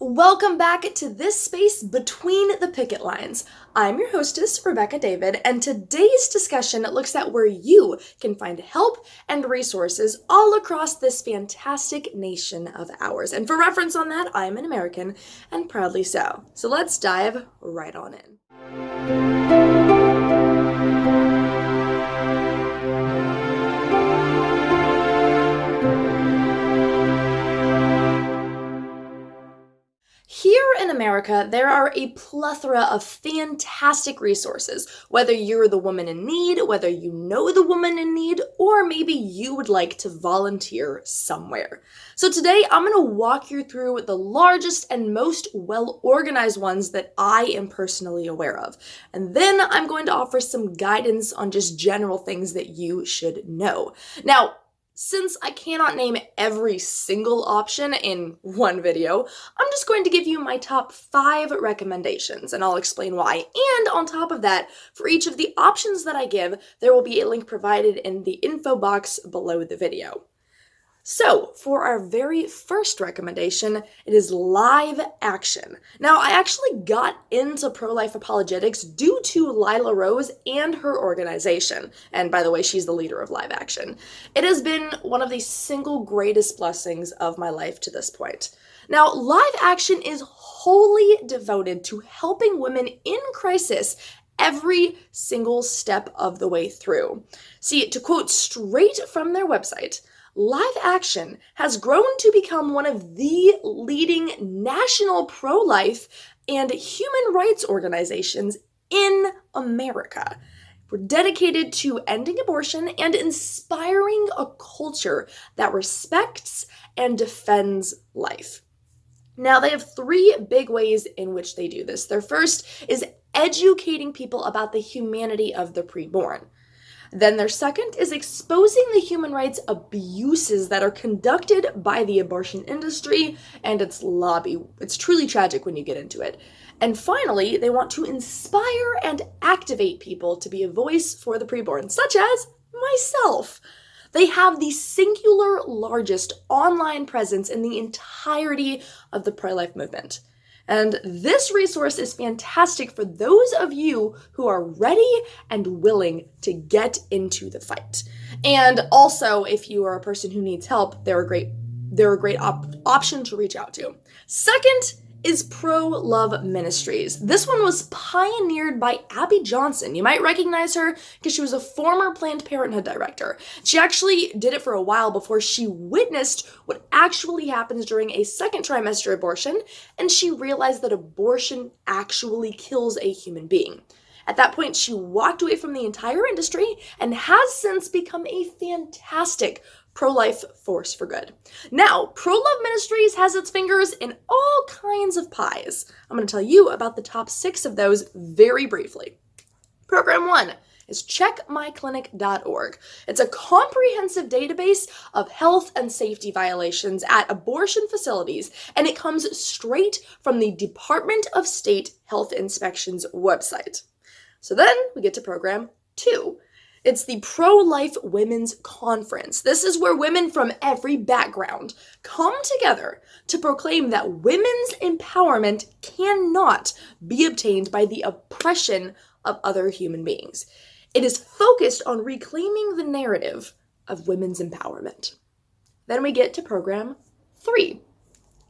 Welcome back to this space between the picket lines. I'm your hostess, Rebecca David, and today's discussion looks at where you can find help and resources all across this fantastic nation of ours. And for reference on that, I'm an American, and proudly so. So let's dive right on in. Here in America, there are a plethora of fantastic resources, whether you're the woman in need, whether you know the woman in need, or maybe you would like to volunteer somewhere. So today, I'm going to walk you through the largest and most well-organized ones that I am personally aware of. And then I'm going to offer some guidance on just general things that you should know. Now, since I cannot name every single option in one video, I'm just going to give you my top 5 recommendations, and I'll explain why. And on top of that, for each of the options that I give, there will be a link provided in the info box below the video. So, for our very first recommendation, it is Live Action. Now, I actually got into pro-life apologetics due to Lila Rose and her organization. And by the way, she's the leader of Live Action. It has been one of the single greatest blessings of my life to this point. Now, Live Action is wholly devoted to helping women in crisis every single step of the way through. See, to quote straight from their website, Live Action has grown to become one of the leading national pro-life and human rights organizations in America. We're dedicated to ending abortion and inspiring a culture that respects and defends life. Now, they have 3 big ways in which they do this. Their first is educating people about the humanity of the preborn. Then their second is exposing the human rights abuses that are conducted by the abortion industry and its lobby. It's truly tragic when you get into it. And finally, they want to inspire and activate people to be a voice for the preborn, such as myself. They have the singular largest online presence in the entirety of the pro-life movement. And this resource is fantastic for those of you who are ready and willing to get into the fight. And also, if you are a person who needs help, they're a great option to reach out to. Second is Pro Love Ministries. This one was pioneered by Abby Johnson. You might recognize her because she was a former Planned Parenthood director. She actually did it for a while before she witnessed what actually happens during a second trimester abortion, and she realized that abortion actually kills a human being. At that point, she walked away from the entire industry and has since become a fantastic pro-life force for good. Now, Pro Love Ministries has its fingers in all kinds of pies. I'm going to tell you about the top 6 of those very briefly. Program 1 is checkmyclinic.org. It's a comprehensive database of health and safety violations at abortion facilities, and it comes straight from the Department of State Health Inspection's website. So then we get to Program 2. It's the Pro-Life Women's Conference. This is where women from every background come together to proclaim that women's empowerment cannot be obtained by the oppression of other human beings. It is focused on reclaiming the narrative of women's empowerment. Then we get to Program 3.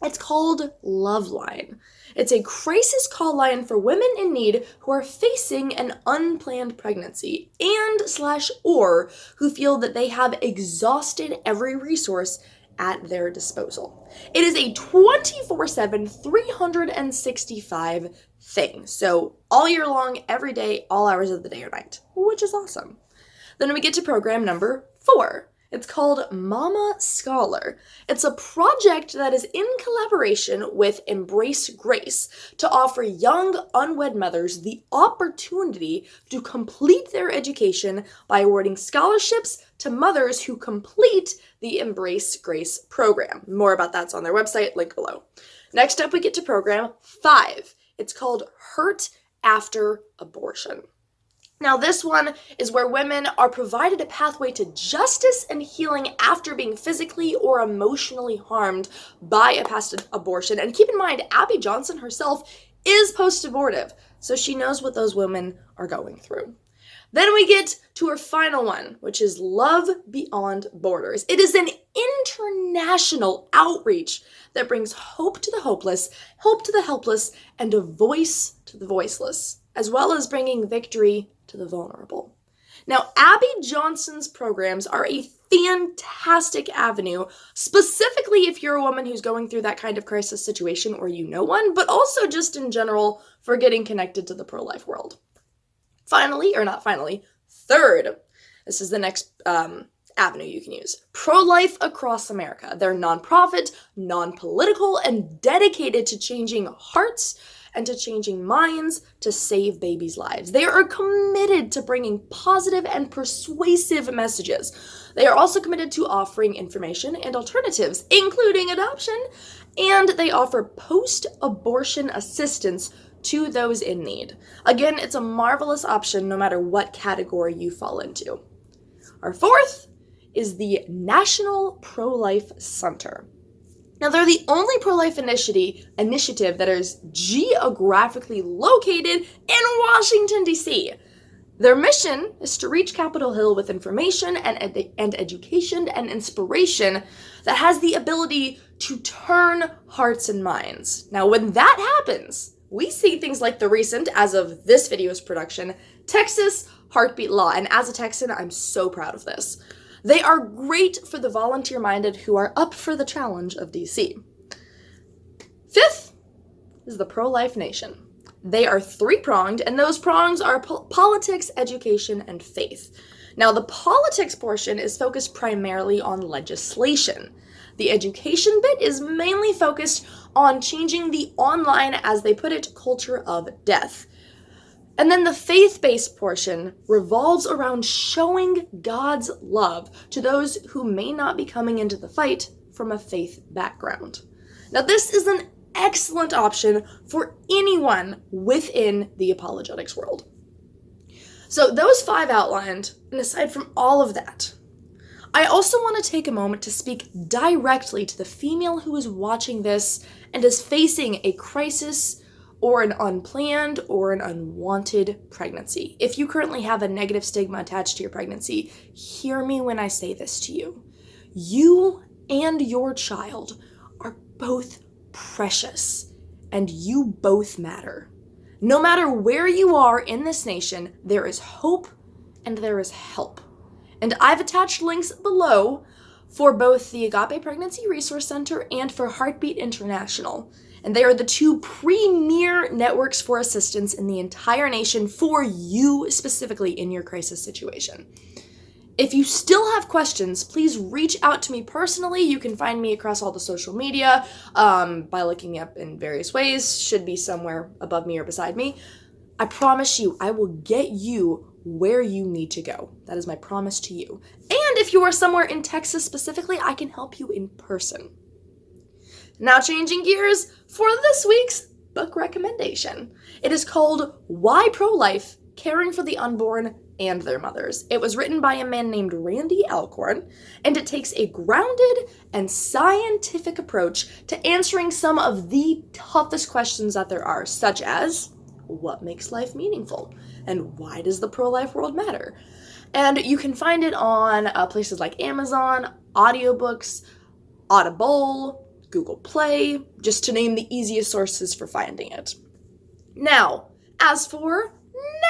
It's called Loveline. It's a crisis call line for women in need who are facing an unplanned pregnancy and/or who feel that they have exhausted every resource at their disposal. It is a 24/7, 365 thing. So all year long, every day, all hours of the day or night, which is awesome. Then we get to program number 4. It's called Mama Scholar. It's a project that is in collaboration with Embrace Grace to offer young unwed mothers the opportunity to complete their education by awarding scholarships to mothers who complete the Embrace Grace program. More about that's on their website, link below. Next up, we get to program 5. It's called Hurt After Abortion. Now, this one is where women are provided a pathway to justice and healing after being physically or emotionally harmed by a past abortion. And keep in mind, Abby Johnson herself is post-abortive, so she knows what those women are going through. Then we get to her final one, which is Love Beyond Borders. It is an international outreach that brings hope to the hopeless, hope to the helpless, and a voice to the voiceless, as well as bringing victory to the vulnerable. Now, Abby Johnson's programs are a fantastic avenue, specifically if you're a woman who's going through that kind of crisis situation or you know one, but also just in general for getting connected to the pro-life world. Third, this is the next avenue you can use. Pro-Life Across America. They're nonprofit, non-political, and dedicated to changing hearts and to changing minds to save babies' lives. They are committed to bringing positive and persuasive messages. They are also committed to offering information and alternatives, including adoption, and they offer post-abortion assistance to those in need. Again, it's a marvelous option no matter what category you fall into. Our fourth is the National Pro-Life Center. Now, they're the only pro-life initiative that is geographically located in Washington, D.C. Their mission is to reach Capitol Hill with information and education and inspiration that has the ability to turn hearts and minds. Now, when that happens, we see things like the recent, as of this video's production, Texas heartbeat law. And as a Texan, I'm so proud of this. They are great for the volunteer-minded who are up for the challenge of DC. Fifth is the Pro-Life Nation. They are three-pronged, and those prongs are politics, education, and faith. Now, the politics portion is focused primarily on legislation. The education bit is mainly focused on changing the online, as they put it, culture of death. And then the faith-based portion revolves around showing God's love to those who may not be coming into the fight from a faith background. Now, this is an excellent option for anyone within the apologetics world. So those 5 outlined, and aside from all of that, I also want to take a moment to speak directly to the female who is watching this and is facing a crisis or an unplanned or an unwanted pregnancy. If you currently have a negative stigma attached to your pregnancy, hear me when I say this to you. You and your child are both precious, and you both matter. No matter where you are in this nation, there is hope and there is help. And I've attached links below for both the Agape Pregnancy Resource Center and for Heartbeat International. And they are the 2 premier networks for assistance in the entire nation for you specifically in your crisis situation. If you still have questions, please reach out to me personally. You can find me across all the social media by looking me up in various ways. Should be somewhere above me or beside me. I promise you, I will get you where you need to go. That is my promise to you. And if you are somewhere in Texas specifically, I can help you in person. Now, changing gears for this week's book recommendation. It is called Why Pro-Life? Caring for the Unborn and Their Mothers. It was written by a man named Randy Alcorn, and it takes a grounded and scientific approach to answering some of the toughest questions that there are, such as, what makes life meaningful? And why does the pro-life world matter? And you can find it on places like Amazon, audiobooks, Audible, Google Play, just to name the easiest sources for finding it. Now, as for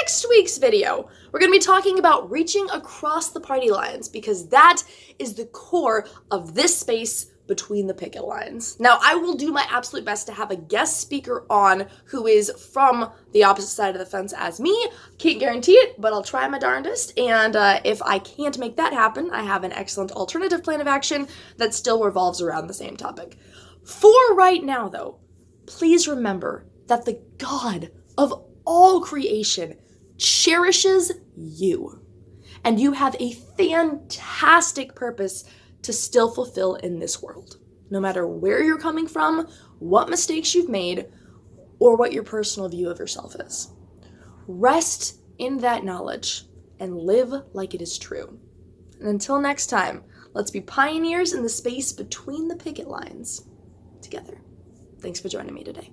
next week's video, we're going to be talking about reaching across the party lines, because that is the core of this space between the picket lines. Now, I will do my absolute best to have a guest speaker on who is from the opposite side of the fence as me. Can't guarantee it, but I'll try my darndest. And if I can't make that happen, I have an excellent alternative plan of action that still revolves around the same topic. For right now, though, please remember that the God of all creation cherishes you, and you have a fantastic purpose to still fulfill in this world, no matter where you're coming from, what mistakes you've made, or what your personal view of yourself is. Rest in that knowledge and live like it is true. And until next time, let's be pioneers in the space between the picket lines together. Thanks for joining me today.